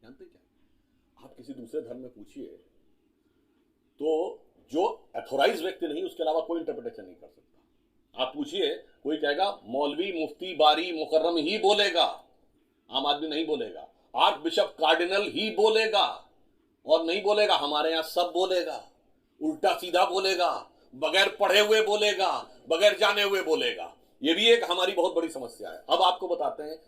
जानते क्या, आप किसी दूसरे धर्म में पूछिए तो जो अथोराइज व्यक्ति नहीं उसके अलावा कोई इंटरप्रिटेशन नहीं कर सकता। आप पूछिए, कोई कहेगा मौलवी मुफ्ती बारी मुकर्रम ही बोलेगा, आम आदमी नहीं बोलेगा। आर्क बिशप कार्डिनल ही बोलेगा, और नहीं बोलेगा हमारे यहां सब बोलेगा, उल्टा सीधा बोलेगा, बगैर पढ़े हुए बोलेगा, बगैर जाने हुए बोलेगा। ये भी एक हमारी बहुत बड़ी समस्या है। अब आपको बताते हैं,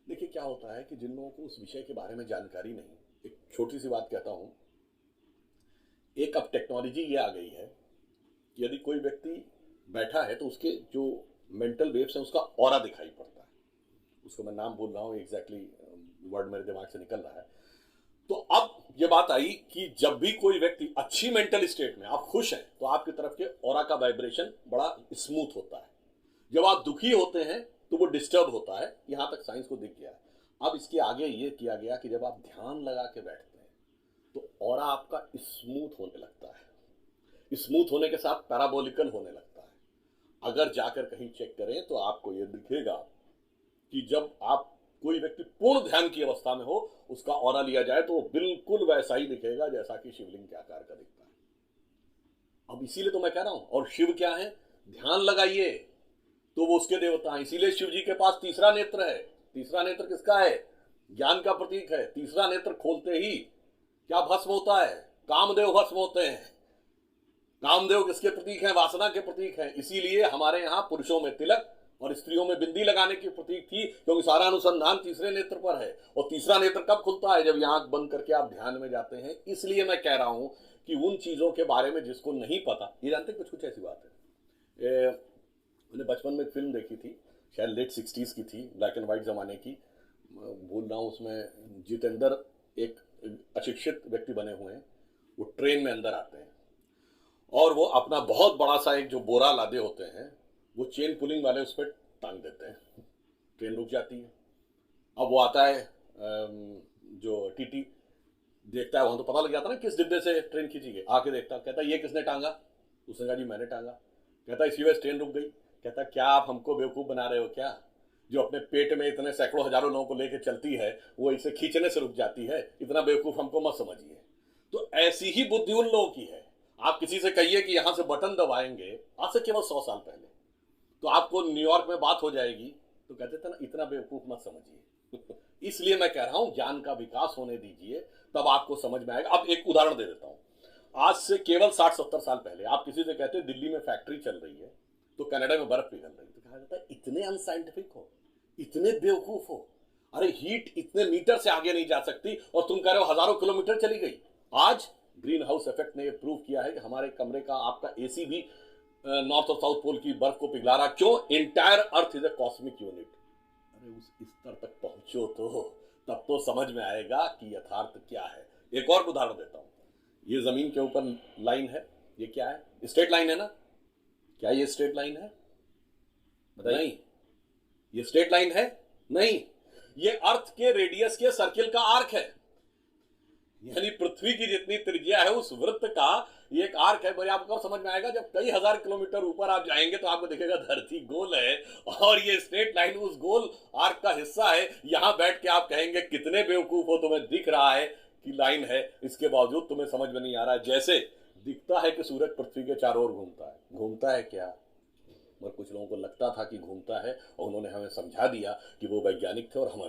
देखिए क्या होता है कि जिन लोगों को उस विषय के बारे में जानकारी नहीं, एक छोटी सी बात कहता हूं, एक अब टेक्नोलॉजी ये आ गई है कि यदि कोई व्यक्ति बैठा है तो उसके जो मेंटल वेव्स हैं उसका ऑरा दिखाई पड़ता है। उसको मैं नाम बोल रहा हूँ, एग्जैक्टली वर्ड मेरे दिमाग से निकल रहा है। तो अब ये बात आई कि जब भी कोई व्यक्ति अच्छी मेंटल स्टेट में, आप खुश हैं, तो आपकी तरफ के ऑरा का वाइब्रेशन बड़ा स्मूथ होता है। जब आप दुखी होते हैं तो वो डिस्टर्ब होता है। यहां तक साइंस को दिख गया है। अब इसके आगे ये किया गया कि जब आप ध्यान लगा के बैठते हैं तो ऑरा आपका स्मूथ होने लगता है। स्मूथ होने के साथ पैराबोलिकल होने लगता है। अगर जाकर कहीं चेक करें तो आपको ये दिखेगा कि जब आप कोई व्यक्ति पूर्ण ध्यान की अवस्था में हो, उसका ऑरा लिया जाए तो वो बिल्कुल वैसा ही दिखेगा जैसा कि शिवलिंग के आकार का दिखता है। अब इसीलिए तो मैं कह रहा हूं, और शिव क्या है, ध्यान लगाइए तो वो उसके देवता हैं। इसीलिए शिव जी के पास तीसरा नेत्र है। तीसरा नेत्र किसका है, ज्ञान का प्रतीक है। तीसरा नेत्र खोलते ही क्या भस्म होता है, कामदेव भस्म होते हैं। कामदेव किसके प्रतीक हैं, वासना के प्रतीक हैं। इसीलिए हमारे यहां पुरुषों में तिलक और स्त्रियों में बिंदी लगाने की प्रतीक थी, क्योंकि सारा अनुसंधान तीसरे नेत्र पर है। और तीसरा नेत्र कब खुलता है, जब आंख बंद करके आप ध्यान में जाते हैं। इसलिए मैं कह रहा हूं कि उन चीजों के बारे में जिसको नहीं पता, ये जानते कुछ कुछ ऐसी बात है। मैंने बचपन में एक फिल्म देखी थी, शायद लेट 60s की थी, ब्लैक एंड व्हाइट जमाने की, भूल रहा हूँ। उसमें जितेंद्र एक अशिक्षित व्यक्ति बने हुए हैं। वो ट्रेन में अंदर आते हैं और वो अपना बहुत बड़ा सा एक जो बोरा लादे होते हैं वो चेन पुलिंग वाले उस पर टांग देते हैं। ट्रेन रुक जाती है। अब वो आता है, जो टीटी देखता है, वहां तो पता लग जाता है ना किस डिब्बे से ट्रेन खींची गई। आके देखता, कहता ये किसने टांगा। उसने कहा जी मैंने टांगा। कहता इसी वजह से ट्रेन रुक गई। कहता क्या आप हमको बेवकूफ बना रहे हो क्या, जो अपने पेट में इतने सैकड़ों हजारों लोगों को लेकर चलती है वो इसे खींचने से रुक जाती है। इतना बेवकूफ हमको मत समझिए। तो ऐसी ही बुद्धि उन लोगों की है। आप किसी से कहिए कि यहां से बटन दबाएंगे, आज से केवल 100 साल पहले, तो आपको न्यूयॉर्क में बात हो जाएगी, तो कहते थे ना इतना बेवकूफ मत समझिए। इसलिए मैं कह रहा हूं ज्ञान का विकास होने दीजिए, तब आपको समझ में आएगा। अब एक उदाहरण दे देता हूं। आज से केवल 60-70 साल पहले आप किसी से कहते दिल्ली में फैक्ट्री चल रही है तो कनाडा में बर्फ पिघल रही है, तो कहा जाता है इतने अनसाइंटिफिक हो, इतने बेवकूफ हो। अरे हीट इतने मीटर से आगे नहीं जा सकती और तुम कह रहे हो हजारों किलोमीटर चली गई। आज ग्रीन हाउस इफेक्ट ने प्रूव किया है कि हमारे कमरे का आपका एसी भी नॉर्थ और साउथ पोल की बर्फ को पिघला रहा। क्यों, entire earth is a cosmic unit. अरे उस स्तर तक पहुंचो तो तब तो समझ में आएगा कि यथार्थ क्या है। एक और उदाहरण देता हूं। ये जमीन के ऊपर लाइन है, ये क्या है, स्ट्रेट लाइन है ना। क्या ये स्ट्रेट लाइन है, बताइए। नहीं, ये स्ट्रेट लाइन है नहीं, ये अर्थ के रेडियस के सर्किल का आर्क है। यानी पृथ्वी की जितनी त्रिज्या है उस वृत्त का ये एक आर्क है। भाई आपको समझ में आएगा जब कई हजार किलोमीटर ऊपर आप जाएंगे तो आपको दिखेगा धरती गोल है और ये स्ट्रेट लाइन उस गोल आर्क का हिस्सा है। यहां बैठ के आप कहेंगे कितने बेवकूफ हो, तुम्हें दिख रहा है कि लाइन है, इसके बावजूद तुम्हें समझ में नहीं आ रहा है। जैसे दिखता है कि सूरज पृथ्वी के चारों ओर घूमता है, घूमता है क्या, मगर कुछ लोगों को लगता था कि घूमता है और उन्होंने हमें समझा दिया कि वो वैज्ञानिक थे और हमें